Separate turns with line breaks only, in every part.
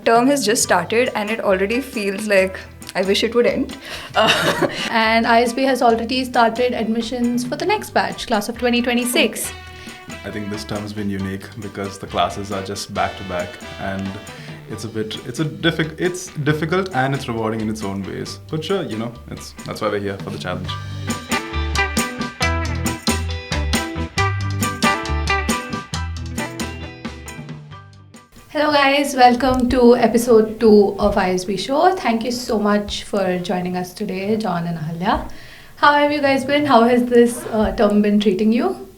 Term has just started and it already feels like I wish it would end.
And ISB has already started admissions for the next batch, class of 2026.
I think this term has been unique because the classes are just back to back, and it's difficult and it's rewarding in its own ways. But sure, that's why we're here for the challenge.
Hello guys, welcome to episode 2 of ISB Show. Thank you so much for joining us today, John and Ahalya. How have you guys been? How has this term been treating you?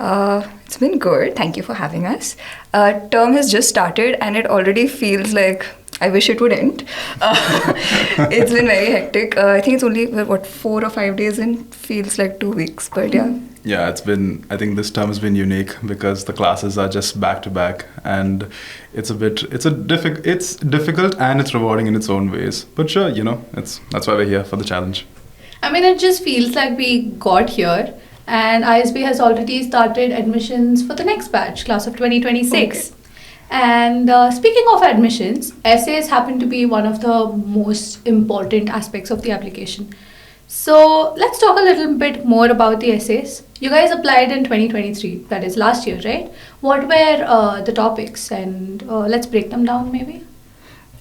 It's been good. Thank you for having us. Term has just started and it already feels like I wish it would end. It's been very hectic. I think it's only, 4 or 5 days in? Feels like 2 weeks, but yeah.
Yeah, I think this term has been unique because the classes are just back to back, and it's difficult and it's rewarding in its own ways. But sure, that's why we're here for the challenge.
I mean, it just feels like we got here, and ISB has already started admissions for the next batch, class of 2026. Okay. And speaking of admissions, essays happen to be one of the most important aspects of the application. So let's talk a little bit more about the essays. You guys applied in 2023, that is last year, right? What were the topics, and let's break them down maybe?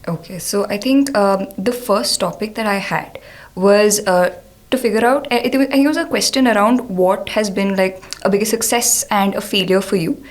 Okay, so I think the first topic that I had was to figure out, I think it was a question around what has been like a biggest success and a failure for you.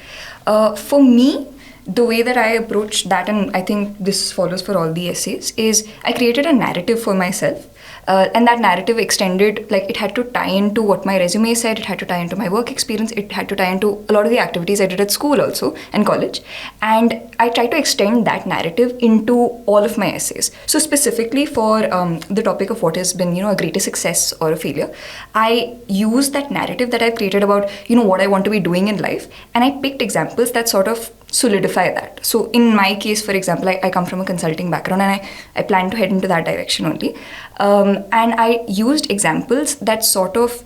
For me, the way that I approached that, and I think this follows for all the essays, is I created a narrative for myself. And that narrative extended, like it had to tie into what my resume said, it had to tie into my work experience, it had to tie into a lot of the activities I did at school also and college. And I tried to extend that narrative into all of my essays. So specifically for the topic of what has been, a greatest success or a failure, I used that narrative that I've created about, what I want to be doing in life. And I picked examples that sort of solidify that. So in my case, for example, I come from a consulting background and I plan to head into that direction only. And I used examples that sort of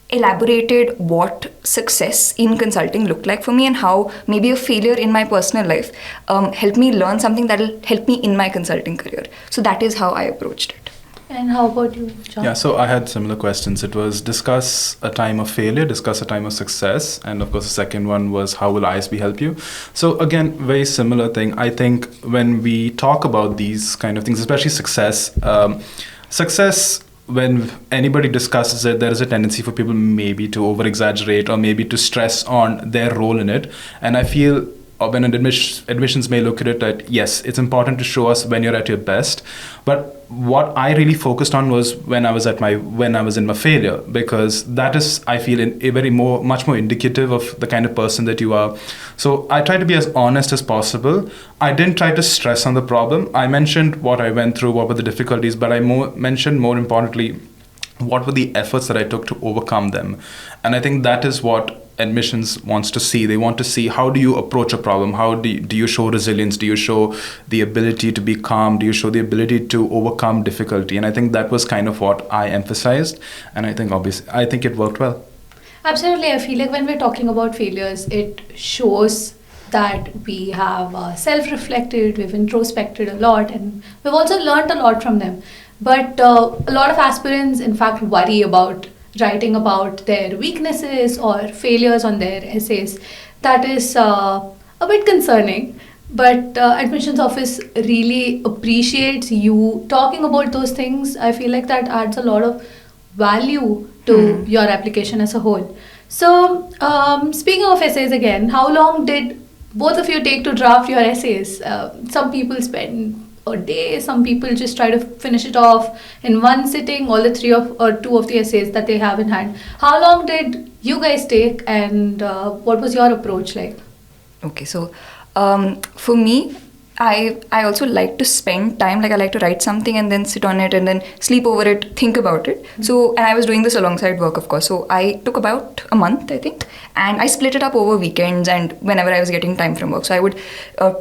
elaborated what success in consulting looked like for me and how maybe a failure in my personal life helped me learn something that will help me in my consulting career. So that is how I approached it.
And how about you, John?
Yeah, so I had similar questions. It was discuss a time of failure, discuss a time of success, and of course the second one was how will ISB help you? So again, very similar thing. I think when we talk about these kind of things, especially success, when anybody discusses it, there is a tendency for people maybe to over-exaggerate or maybe to stress on their role in it. And I feel when admissions may look at it that yes, it's important to show us when you're at your best, but what I really focused on was when I was in my failure, because that is, I feel, much more indicative of the kind of person that you are. So I try to be as honest as possible. I didn't try to stress on the problem. I mentioned what I went through, what were the difficulties, but I mentioned more importantly what were the efforts that I took to overcome them. And I think that is what admissions wants to see. They want to see how do you approach a problem? How do you show resilience? Do you show the ability to be calm? Do you show the ability to overcome difficulty? And I think that was kind of what I emphasized. And I think it worked well.
Absolutely. I feel like when we're talking about failures, it shows that we have self-reflected, we've introspected a lot, and we've also learned a lot from them. But a lot of aspirants, in fact, worry about writing about their weaknesses or failures on their essays. That is a bit concerning. But admissions office really appreciates you talking about those things. I feel like that adds a lot of value to your application as a whole. So speaking of essays again, how long did both of you take to draft your essays? Some people spend a day, some people just try to finish it off in one sitting, all the 3 or 2 of the essays that they have in hand. How long did you guys take, and what was your approach like?
Okay, so for me, I also like to spend time, like I like to write something and then sit on it and then sleep over it, think about it. So, and I was doing this alongside work, of course. So I took about a month, I think, and I split it up over weekends and whenever I was getting time from work. So I would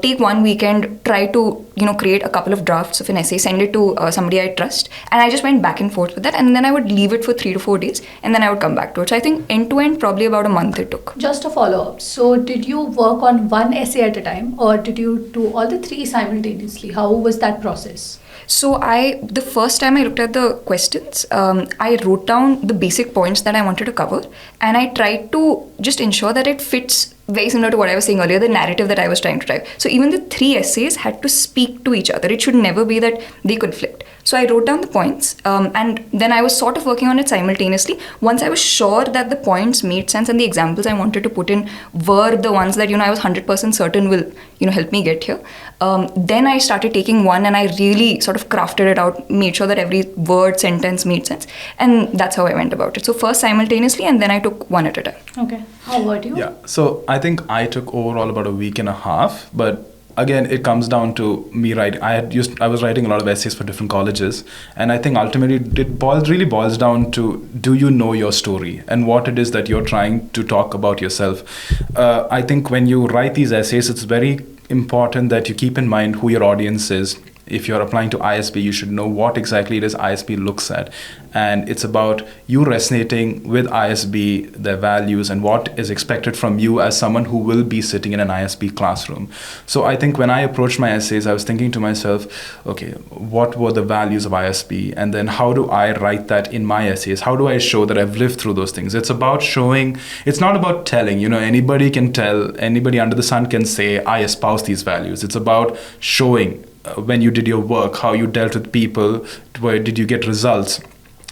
take one weekend, try to, create a couple of drafts of an essay, send it to somebody I trust. And I just went back and forth with that. And then I would leave it for 3 to 4 days and then I would come back to it. So I think end to end, probably about a month it took.
Just a follow-up. So did you work on one essay at a time, or did you do all the three simultaneously? How was that process?
So the first time I looked at the questions, I wrote down the basic points that I wanted to cover, and I tried to just ensure that it fits very similar to what I was saying earlier, the narrative that I was trying to drive. So even the three essays had to speak to each other. It should never be that they conflict. So I wrote down the points, and then I was sort of working on it simultaneously. Once I was sure that the points made sense and the examples I wanted to put in were the ones that, I was 100% certain will, help me get here. Then I started taking one and I really sort of crafted it out, made sure that every word, sentence made sense. And that's how I went about it. So first simultaneously, and then I took one at a time.
Okay. How about you?
Yeah. So I think I took overall about a week and a half, but again, it comes down to me writing. I was writing a lot of essays for different colleges, and I think ultimately it really boils down to, do you know your story and what it is that you're trying to talk about yourself? I think when you write these essays, it's very important that you keep in mind who your audience is. If you're applying to ISB, you should know what exactly it is ISB looks at. And it's about you resonating with ISB, their values, and what is expected from you as someone who will be sitting in an ISB classroom. So I think when I approached my essays, I was thinking to myself, okay, what were the values of ISB? And then how do I write that in my essays? How do I show that I've lived through those things? It's about showing, it's not about telling. Anybody can tell, anybody under the sun can say, I espouse these values. It's about showing when you did your work, how you dealt with people, where did you get results.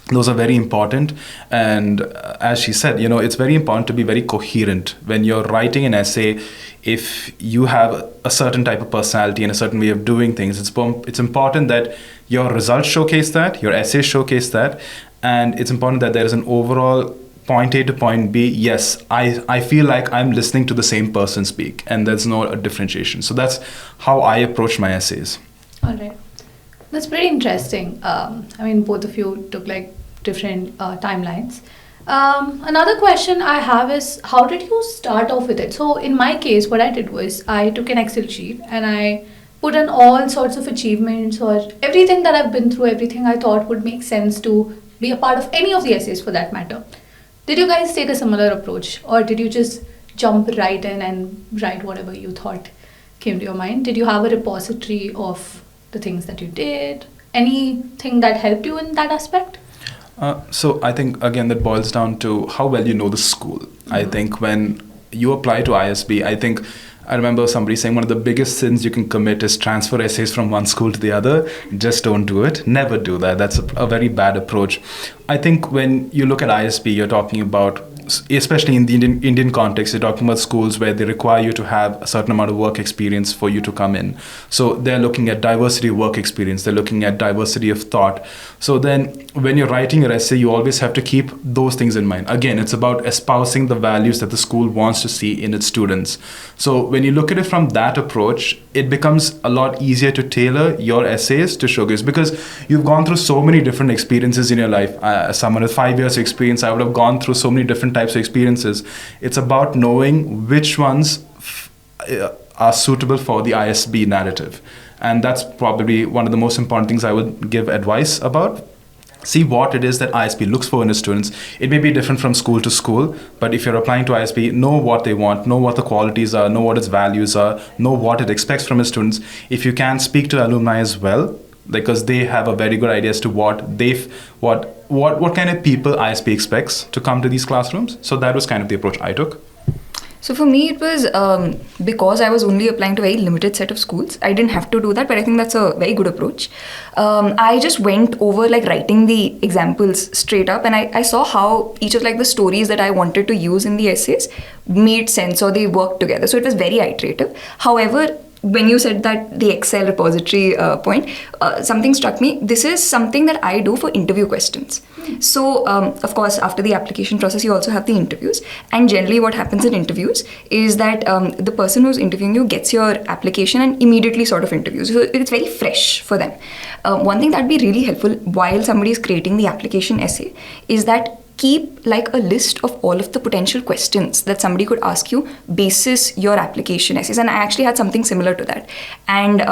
Those are very important. And as she said, it's very important to be very coherent. When you're writing an essay, if you have a certain type of personality and a certain way of doing things, it's important that your results showcase that, your essays showcase that, and it's important that there is an overall point A to point B. Yes, I feel like I'm listening to the same person speak, and there's no differentiation. So that's how I approach my essays.
All right. That's pretty interesting. Both of you took different timelines. Another question I have is, how did you start off with it? So in my case, what I did was I took an Excel sheet and I put in all sorts of achievements or everything that I've been through, everything I thought would make sense to be a part of any of the essays for that matter. Did you guys take a similar approach, or did you just jump right in and write whatever you thought came to your mind? Did you have a repository of the things that you did? Anything that helped you in that aspect?
So I think, again, that boils down to how well you know the school. Mm-hmm. I think when you apply to ISB, I remember somebody saying one of the biggest sins you can commit is transfer essays from one school to the other. Just don't do it. Never do that. That's a very bad approach. I think when you look at ISB, you're talking about, especially in the Indian context, you're talking about schools where they require you to have a certain amount of work experience for you to come in. So they're looking at diversity of work experience. They're looking at diversity of thought. So then when you're writing your essay, you always have to keep those things in mind. Again, it's about espousing the values that the school wants to see in its students. So when you look at it from that approach, it becomes a lot easier to tailor your essays to showcase, because you've gone through so many different experiences in your life. As someone with 5 years of experience, I would have gone through so many different types of experiences. It's about knowing which ones are suitable for the ISB narrative. And that's probably one of the most important things I would give advice about. See what it is that ISB looks for in its students. It may be different from school to school, but if you're applying to ISB, know what they want, know what the qualities are, know what its values are, know what it expects from its students. If you can, speak to alumni as well, because they have a very good idea as to what kind of people ISB expects to come to these classrooms. So that was kind of the approach I took.
So for me, it was because I was only applying to a very limited set of schools. I didn't have to do that, but I think that's a very good approach. I just went over writing the examples straight up, and I saw how each of the stories that I wanted to use in the essays made sense, or they worked together. So it was very iterative. However, when you said that the Excel repository point, something struck me. This is something that I do for interview questions. So, of course, after the application process, you also have the interviews. And generally what happens in interviews is that the person who's interviewing you gets your application and immediately sort of interviews. So it's very fresh for them. One thing that would be really helpful while somebody is creating the application essay is that keep like a list of all of the potential questions that somebody could ask you basis your application essays. And I actually had something similar to that. And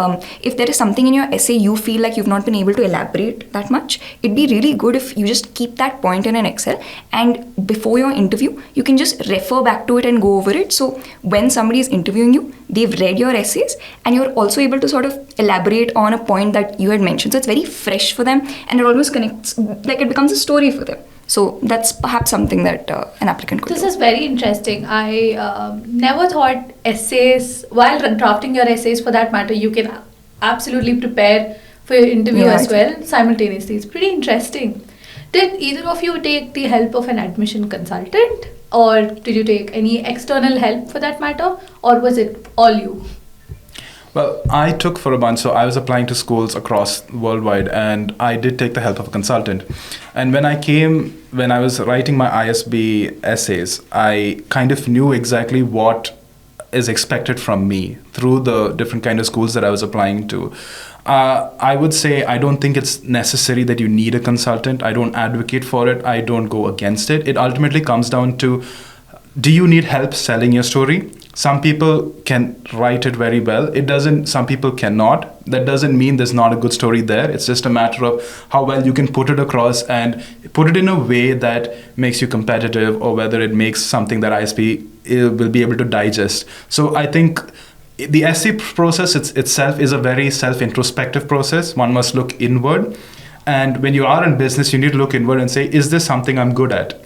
if there is something in your essay you feel like you've not been able to elaborate that much, it'd be really good if you just keep that point in an Excel, and before your interview you can just refer back to it and go over it. So when somebody is interviewing you, they've read your essays and you're also able to sort of elaborate on a point that you had mentioned. So it's very fresh for them and it almost connects, like it becomes a story for them. So that's perhaps something that an applicant could do.
This is very interesting. I never thought essays, while drafting your essays for that matter, you can absolutely prepare for your interview as well simultaneously. It's pretty interesting. Did either of you take the help of an admission consultant, or did you take any external help for that matter, or was it all you?
Well, I took for a bunch, so I was applying to schools across worldwide, and I did take the help of a consultant. And when I was writing my ISB essays, I kind of knew exactly what is expected from me through the different kind of schools that I was applying to. I would say I don't think it's necessary that you need a consultant. I don't advocate for it. I don't go against it. It ultimately comes down to, do you need help selling your story? Some people can write it very well. Some people cannot. That doesn't mean there's not a good story there. It's just a matter of how well you can put it across and put it in a way that makes you competitive, or whether it makes something that ISP will be able to digest. So I think the essay process itself is a very self-introspective process. One must look inward. And when you are in business, you need to look inward and say, is this something I'm good at?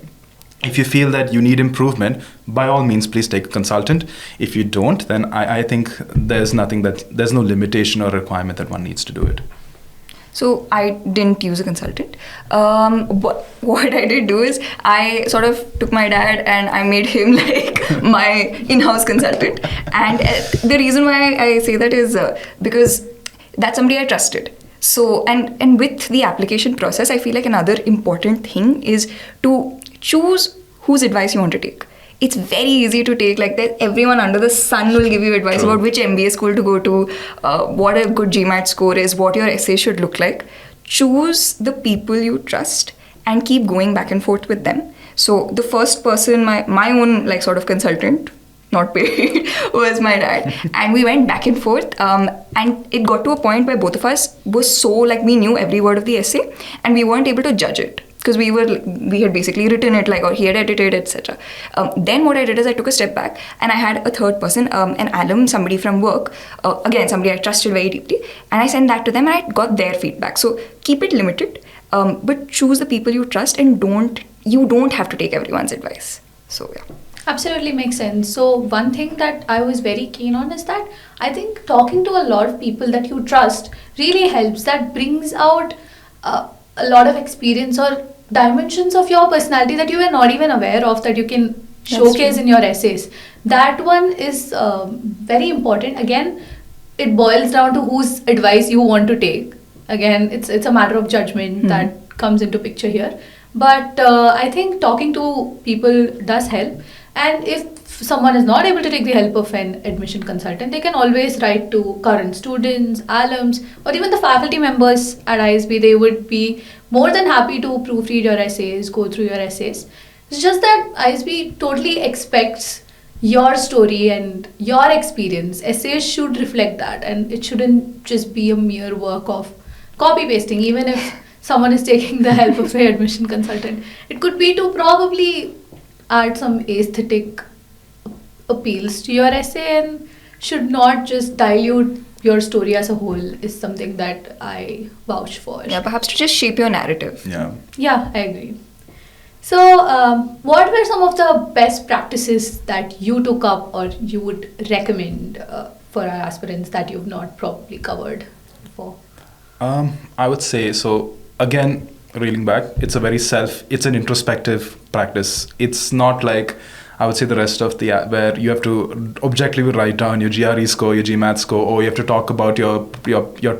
If you feel that you need improvement, by all means, please take a consultant. If you don't, then I think there's no limitation or requirement that one needs to do it.
So I didn't use a consultant. What I did do is I sort of took my dad and I made him like my in-house consultant. And the reason why I say that is because that's somebody I trusted. So, and with the application process, I feel like another important thing is to choose whose advice you want to take. It's very easy to take, like that everyone under the sun will give you advice about which MBA school to go to, what a good GMAT score is, what your essay should look like. Choose the people you trust and keep going back and forth with them. So the first person, my own like sort of consultant, not paid, was my dad. And we went back and forth, and it got to a point where both of us was so like we knew every word of the essay and we weren't able to judge it, because we had basically written it, like, or he had edited, etc. Then what I did is I took a step back and I had a third person, an alum, somebody from work, again somebody I trusted very deeply, and I sent that to them and I got their feedback. So keep it limited, but choose the people you trust, and you don't have to take everyone's advice. So yeah.
Absolutely makes sense. So one thing that I was very keen on is that I think talking to a lot of people that you trust really helps. That brings out a lot of experience or dimensions of your personality that you were not even aware of, that you can showcase in your essays. That one is very important. Again, it boils down to whose advice you want to take. Again, it's a matter of judgment that comes into picture here. But I think talking to people does help. And if someone is not able to take the help of an admission consultant, they can always write to current students, alums, or even the faculty members at ISB. They would be more than happy to proofread your essays, go through your essays. It's just that ISB totally expects your story and your experience. Essays should reflect that, and it shouldn't just be a mere work of copy pasting. Even if someone is taking the help of an admission consultant, it could be to probably add some aesthetic appeals to your essay, and should not just dilute your story as a whole, is something that I vouch for.
Yeah, perhaps to just shape your narrative.
Yeah, I agree. So, what were some of the best practices that you took up or you would recommend for our aspirants that you've not probably covered before?
I would say, so again, reeling back, it's an introspective practice. It's not like, I would say, the rest of where you have to objectively write down your GRE score, your GMAT score, or you have to talk about your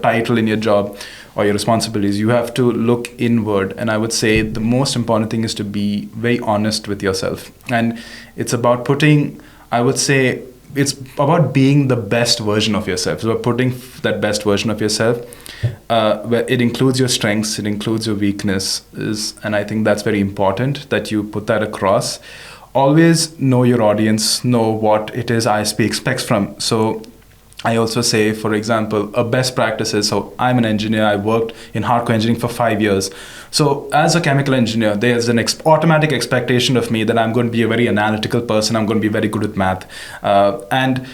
title in your job or your responsibilities. You have to look inward, and I would say the most important thing is to be very honest with yourself. And it's about being the best version of yourself. So putting that best version of yourself. where it includes your strengths, it includes your weaknesses, and I think that's very important that you put that across. Always know your audience, know what it is ISP expects from. So I also say, for example, a best practice is, so I'm an engineer, I worked in hardcore engineering for 5 years. So as a chemical engineer, there's an automatic expectation of me that I'm going to be a very analytical person, I'm going to be very good with math. And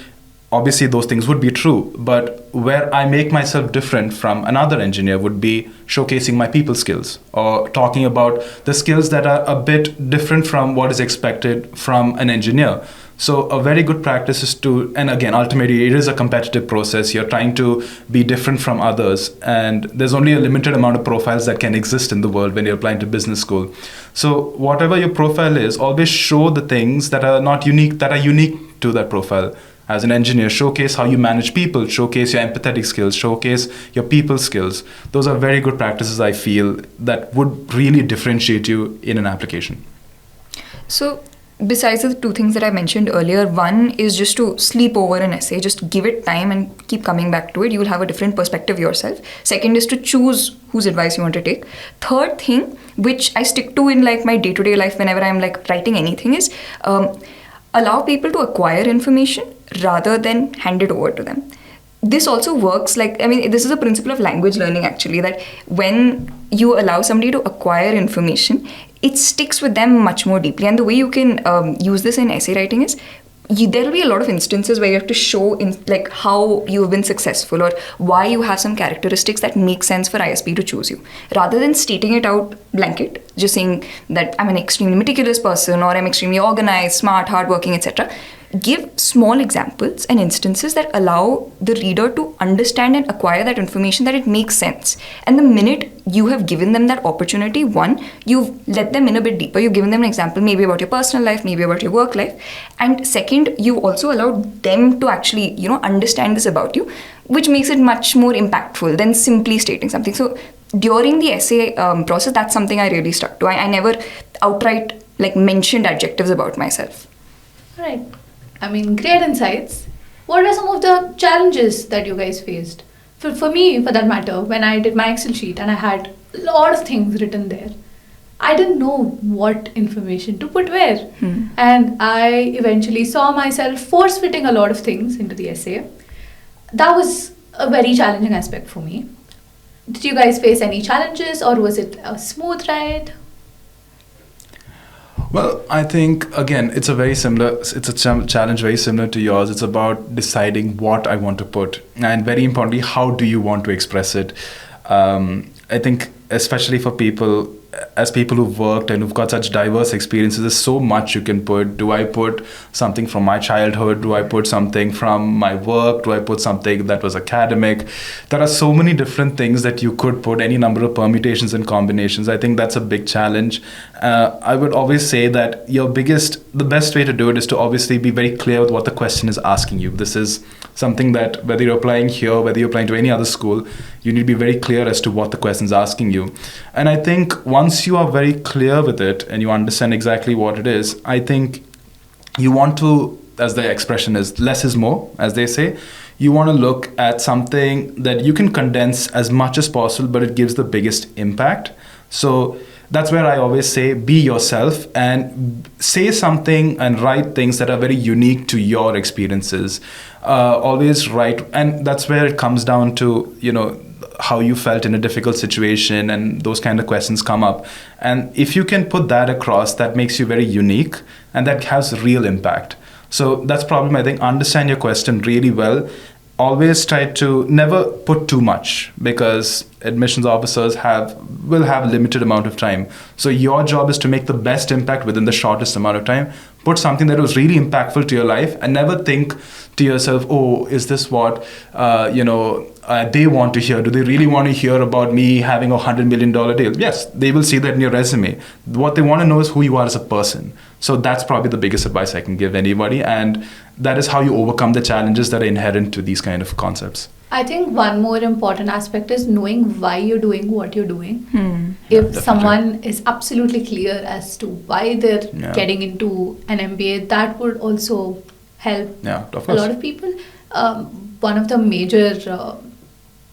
obviously those things would be true, but where I make myself different from another engineer would be showcasing my people skills or talking about the skills that are a bit different from what is expected from an engineer. So a very good practice is to, and again, ultimately it is a competitive process. You're trying to be different from others, and there's only a limited amount of profiles that can exist in the world when you're applying to business school. So whatever your profile is, always show the things that are not unique, that are unique to that profile. As an engineer, showcase how you manage people, showcase your empathetic skills, showcase your people skills. Those are very good practices, I feel, that would really differentiate you in an application.
So besides the two things that I mentioned earlier, one is just to sleep over an essay, just give it time and keep coming back to it. You will have a different perspective yourself. Second is to choose whose advice you want to take. Third thing, which I stick to in like my day-to-day life whenever I'm like writing anything, is allow people to acquire information rather than hand it over to them. This also works this is a principle of language learning actually, that when you allow somebody to acquire information, it sticks with them much more deeply. And the way you can use this in essay writing is, there will be a lot of instances where you have to show how you have been successful or why you have some characteristics that make sense for ISB to choose you. Rather than stating it out blanket, just saying that I'm an extremely meticulous person or I'm extremely organized, smart, hardworking, etc. Give small examples and instances that allow the reader to understand and acquire that information, that it makes sense. And the minute you have given them that opportunity, one, you've let them in a bit deeper. You've given them an example, maybe about your personal life, maybe about your work life. And second, you also allowed them to actually, understand this about you, which makes it much more impactful than simply stating something. So during the essay process, that's something I really stuck to. I never outright mentioned adjectives about myself.
Right. Great insights. What are some of the challenges that you guys faced? For me, for that matter, when I did my Excel sheet and I had a lot of things written there, I didn't know what information to put where. And I eventually saw myself force-fitting a lot of things into the essay. That was a very challenging aspect for me. Did you guys face any challenges, or was it a smooth ride?
Well, I think, again, it's a challenge very similar to yours. It's about deciding what I want to put. And very importantly, how do you want to express it? I think, especially for people who've worked and who've got such diverse experiences, there's so much you can put. Do I put something from my childhood? Do I put something from my work? Do I put something that was academic? There are so many different things that you could put, any number of permutations and combinations. I think that's a big challenge. I would always say that the best way to do it is to obviously be very clear with what the question is asking you. This is something that whether you're applying here, whether you're applying to any other school, you need to be very clear as to what the question is asking you. And I think once you are very clear with it and you understand exactly what it is, I think you want to, as the expression is, less is more, as they say. You want to look at something that you can condense as much as possible, but it gives the biggest impact. So that's where I always say, be yourself and say something and write things that are very unique to your experiences. Always write, and that's where it comes down to, how you felt in a difficult situation, and those kind of questions come up. And if you can put that across, that makes you very unique and that has real impact. So that's probably, I think, understand your question really well. Always try to never put too much, because admissions officers will have a limited amount of time. So your job is to make the best impact within the shortest amount of time. Put something that was really impactful to your life, and never think to yourself, oh, is this what they want to hear? Do they really want to hear about me having $100 million deal? Yes, they will see that in your resume. What they want to know is who you are as a person. So that's probably the biggest advice I can give anybody, and that is how you overcome the challenges that are inherent to these kind of concepts.
I think one more important aspect is knowing why you're doing what you're doing. If someone is absolutely clear as to why they're getting into an MBA, that would also help a lot of people. One of the major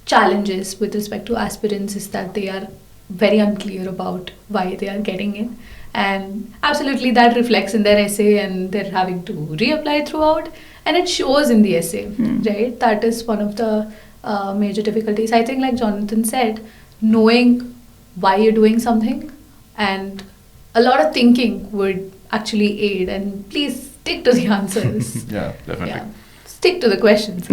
challenges with respect to aspirants is that they are very unclear about why they are getting in. And absolutely that reflects in their essay, and they're having to reapply throughout. And it shows in the essay, right? That is one of the major difficulties. I think, like Jonathan said, knowing why you're doing something and a lot of thinking would actually aid. And please stick to the answers.
Yeah, definitely.
Yeah. Stick to the questions.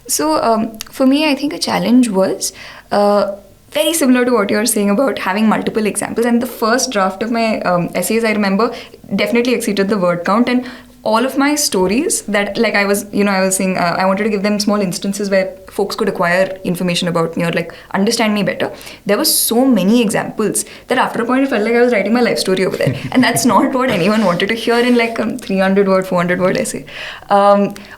So for me, I think a challenge was very similar to what you're saying about having multiple examples. And the first draft of my essays, I remember, definitely exceeded the word count. And all of my stories that, like I was saying, I wanted to give them small instances where folks could acquire information about me or like understand me better. There were so many examples that after a point it felt like I was writing my life story over there. And that's not what anyone wanted to hear in like a 300 word, 400 word essay.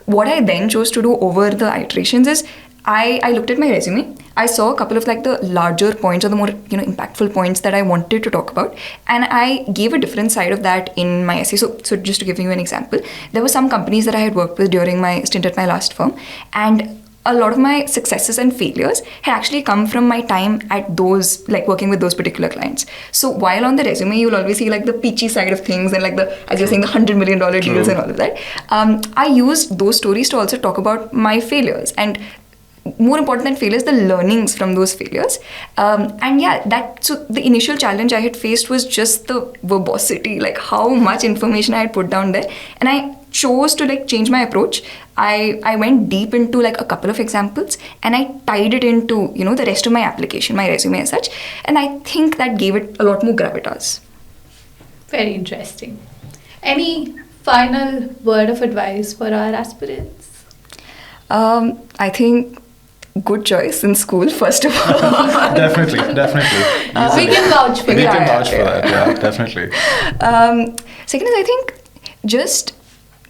What I then chose to do over the iterations is I looked at my resume. I saw a couple of like the larger points or the more impactful points that I wanted to talk about, and I gave a different side of that in my essay. So just to give you an example, there were some companies that I had worked with during my stint at my last firm, and a lot of my successes and failures had actually come from my time at those, like working with those particular clients. So while on the resume, you'll always see like the peachy side of things and like the, as you're saying, the $100 million deals and all of that. I used those stories to also talk about my failures, and more important than failures, the learnings from those failures. And yeah, so the initial challenge I had faced was just the verbosity, like how much information I had put down there. And I chose to like change my approach. I went deep into like a couple of examples, and I tied it into, the rest of my application, my resume as such. And I think that gave it a lot more gravitas.
Very interesting. Any final word of advice for our aspirants?
I think good choice in school, first of all.
Definitely.
We can vouch for
We
that.
can vouch for that, yeah, definitely.
Second is, I think, just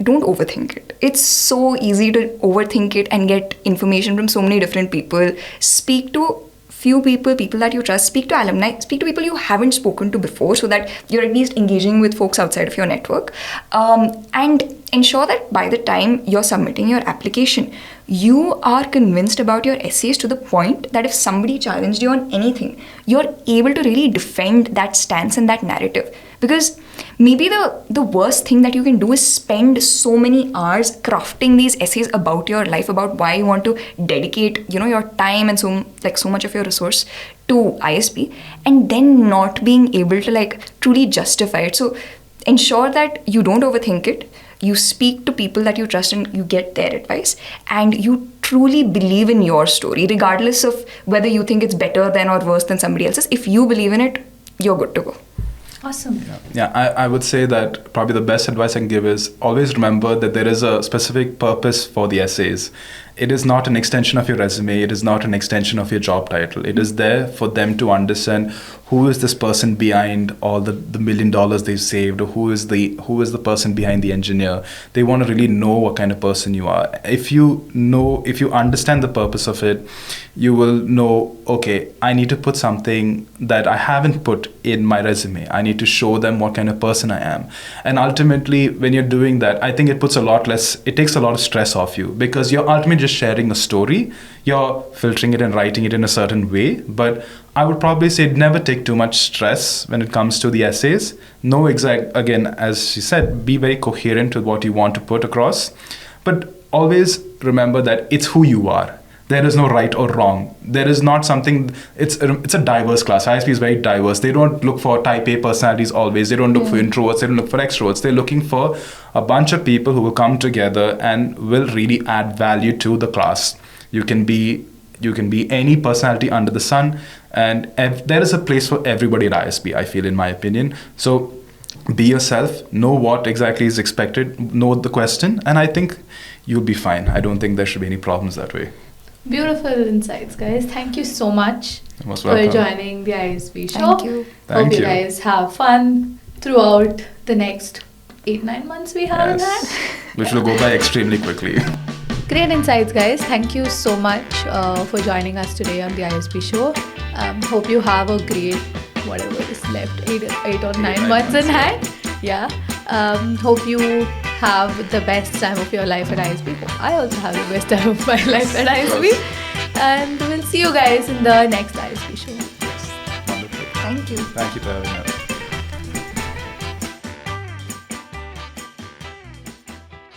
don't overthink it. It's so easy to overthink it and get information from so many different people. Speak to few people that you trust. Speak to alumni. Speak to people you haven't spoken to before, so that you're at least engaging with folks outside of your network. And ensure that by the time you're submitting your application, you are convinced about your essays to the point that if somebody challenged you on anything, you're able to really defend that stance and that narrative. Because maybe the worst thing that you can do is spend so many hours crafting these essays about your life, about why you want to dedicate, your time and so much of your resource to ISB, and then not being able to like truly justify it. So ensure that you don't overthink it. You speak to people that you trust and you get their advice, and you truly believe in your story, regardless of whether you think it's better than or worse than somebody else's. If you believe in it, you're good to go.
Awesome.
Yeah, I would say that probably the best advice I can give is always remember that there is a specific purpose for the essays. It is not an extension of your resume. It is not an extension of your job title. It is there for them to understand who is this person behind all the $1 million they've saved, or who is the person behind the engineer. They want to really know what kind of person you are. If you understand the purpose of it, you will know, okay, I need to put something that I haven't put in my resume. I need to show them what kind of person I am. And ultimately, when you're doing that, I think it takes a lot of stress off you, because you're ultimately just sharing a story. You're filtering it and writing it in a certain way. But I would probably say never take too much stress when it comes to the essays. Again, as she said, be very coherent with what you want to put across. But always remember that it's who you are. There is no right or wrong. There is not something, it's a diverse class. ISP is very diverse. They don't look for type A personalities always. They don't look for introverts. They don't look for extroverts. They're looking for a bunch of people who will come together and will really add value to the class. You can be any personality under the sun, and there is a place for everybody at ISB, I feel, in my opinion. So be yourself, know what exactly is expected, know the question, and I think you'll be fine. I don't think there should be any problems that way.
Beautiful insights, guys. Thank you so much
Most
for
welcome.
joining the ISB show.
Thank you.
Thank
Hope you
you.
guys have fun throughout the next 8-9 months we have in
Yes,
that.
which will go by extremely quickly.
Great insights, guys. Thank you so much for joining us today on the ISB show. Hope you have a great, whatever is left, 8 or 9 months in hand. Yeah. Hope you have the best time of your life at ISB. I also have the best time of my life at ISB. and we'll see you guys in the next ISB show.
Wonderful.
Thank you.
Thank you for having us.